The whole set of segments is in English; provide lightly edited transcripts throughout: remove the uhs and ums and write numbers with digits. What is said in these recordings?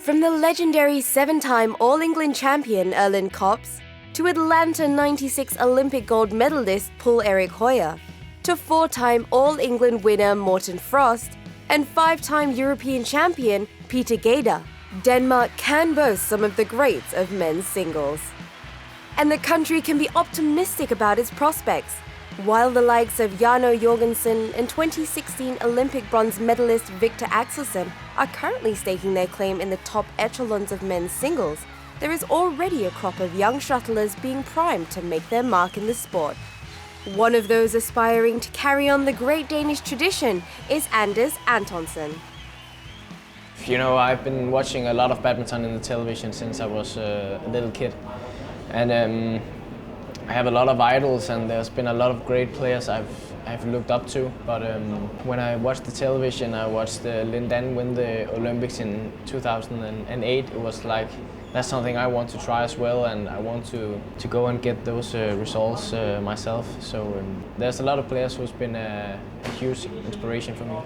From the legendary 7-time All-England champion Erland Kops, to Atlanta 96 Olympic gold medalist Poul Erik Høyer, to 4-time All-England winner Morten Frost, and 5-time European champion Peter Gade, Denmark can boast some of the greats of men's singles. And the country can be optimistic about its prospects, while the likes of Jarno Jorgensen and 2016 Olympic bronze medalist Victor Axelsen are currently staking their claim in the top echelons of men's singles. There is already a crop of young shuttlers being primed to make their mark in the sport. One of those aspiring to carry on the great Danish tradition is Anders Antonsen. You know, I've been watching a lot of badminton in the television since I was a little kid. And I have a lot of idols, and there's been a lot of great players I've looked up to. But when I watched the television, I watched Lin Dan win the Olympics in 2008. It was like, that's something I want to try as well, and I want to go and get those results myself. So there's a lot of players who's been a huge inspiration for me.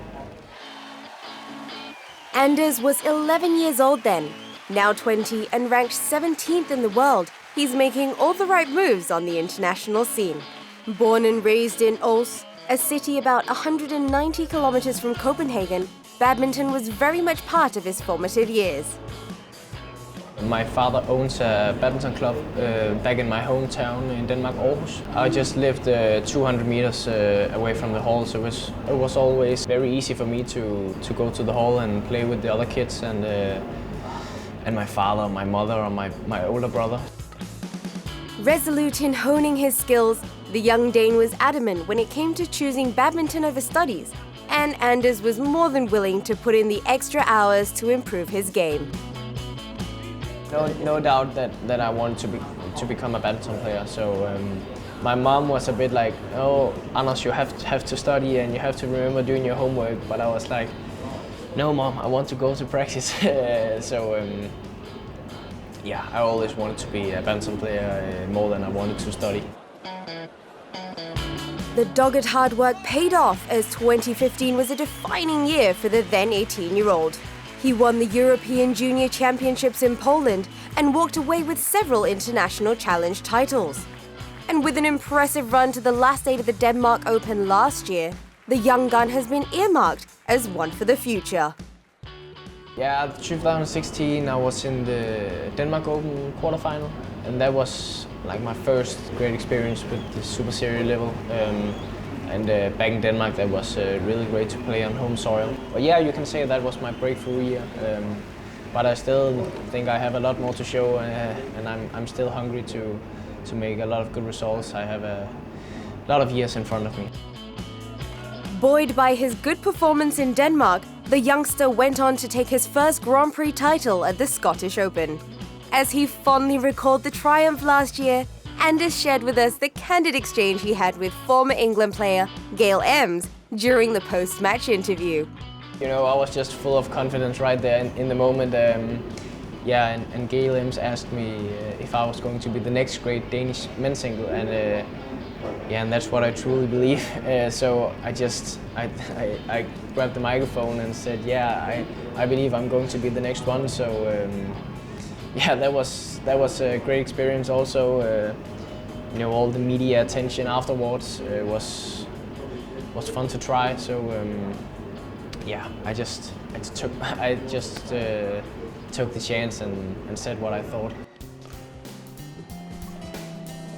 Anders was 11 years old then. Now 20 and ranked 17th in the world, he's making all the right moves on the international scene. Born and raised in Aarhus, a city about 190 kilometres from Copenhagen, badminton was very much part of his formative years. My father owns a badminton club back in my hometown in Denmark, Aarhus. I just lived 200 meters away from the hall, so it was always very easy for me to go to the hall and play with the other kids and my father, my mother, or my older brother. Resolute in honing his skills, the young Dane was adamant when it came to choosing badminton over studies, and Anders was more than willing to put in the extra hours to improve his game. No doubt that I wanted to become a badminton player. So my mom was a bit like, "Oh, Anders, you have to study and you have to remember doing your homework." But I was like, "No, Mom, I want to go to practice." Yeah, I always wanted to be a badminton player more than I wanted to study. The dogged hard work paid off, as 2015 was a defining year for the then 18-year-old. He won the European Junior Championships in Poland and walked away with several international challenge titles. And with an impressive run to the last 8 of the Denmark Open last year, the young gun has been earmarked as one for the future. Yeah, 2016 I was in the Denmark Open quarterfinal, and that was like my first great experience with the Superseries level. Back in Denmark, that was really great to play on home soil. But yeah, you can say that was my breakthrough year. But I still think I have a lot more to show, and I'm still hungry to make a lot of good results. I have a lot of years in front of me. Buoyed by his good performance in Denmark, the youngster went on to take his first Grand Prix title at the Scottish Open. As he fondly recalled the triumph last year, Anders shared with us the candid exchange he had with former England player Gail Ems during the post-match interview. You know, I was just full of confidence right there in the moment. And Gail Ems asked me if I was going to be the next great Danish men's single, and that's what I truly believe. So I grabbed the microphone and said, yeah, I believe I'm going to be the next one. So yeah, that was a great experience. Also, you know, all the media attention afterwards was fun to try. So yeah, I just took the chance and said what I thought.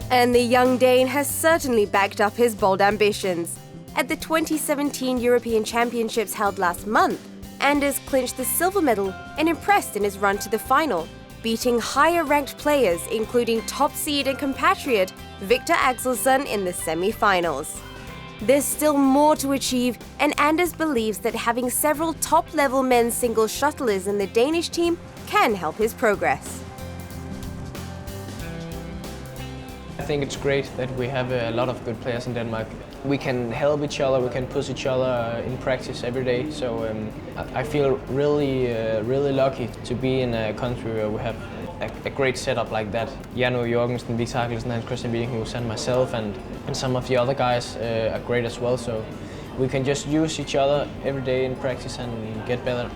And the young Dane has certainly backed up his bold ambitions. At the 2017 European Championships held last month, Anders clinched the silver medal and impressed in his run to the final, beating higher-ranked players including top seed and compatriot Victor Axelsen in the semi-finals. There's still more to achieve, and Anders believes that having several top-level men's singles shuttlers in the Danish team can help his progress. I think it's great that we have a lot of good players in Denmark. We can help each other, we can push each other in practice every day. So I feel really lucky to be in a country where we have a great setup like that. Jarno Jorgensen, Victor Axelsen, and Christian Vikinghus, and myself, and some of the other guys are great as well. So we can just use each other every day in practice and get better.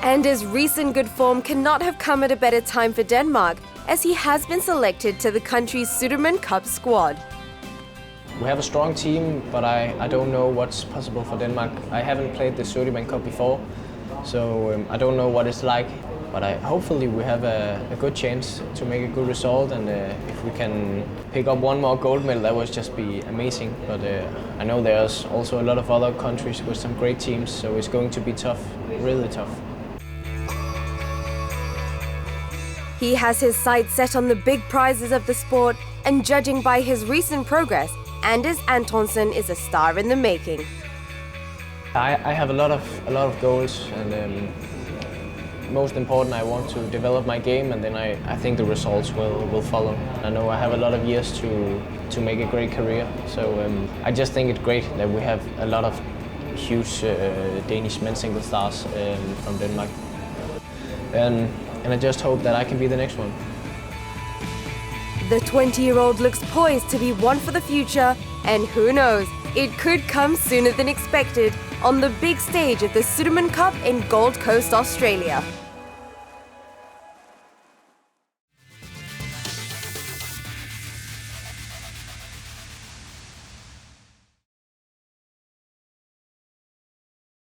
And his recent good form cannot have come at a better time for Denmark, as he has been selected to the country's Sudirman Cup squad. We have a strong team, but I don't know what's possible for Denmark. I haven't played the Sudirman Cup before, so I don't know what it's like. But hopefully we have a good chance to make a good result, and if we can pick up one more gold medal, that would just be amazing. But I know there's also a lot of other countries with some great teams, so it's going to be tough, really tough. He has his sights set on the big prizes of the sport, and judging by his recent progress, Anders Antonsen is a star in the making. I have a lot of goals, and most important, I want to develop my game, and then I think the results will follow. I know I have a lot of years to make a great career, so I just think it's great that we have a lot of huge Danish men's single stars from Denmark. And I just hope that I can be the next one. The 20-year-old looks poised to be one for the future, and who knows, it could come sooner than expected on the big stage of the Sudirman Cup in Gold Coast, Australia.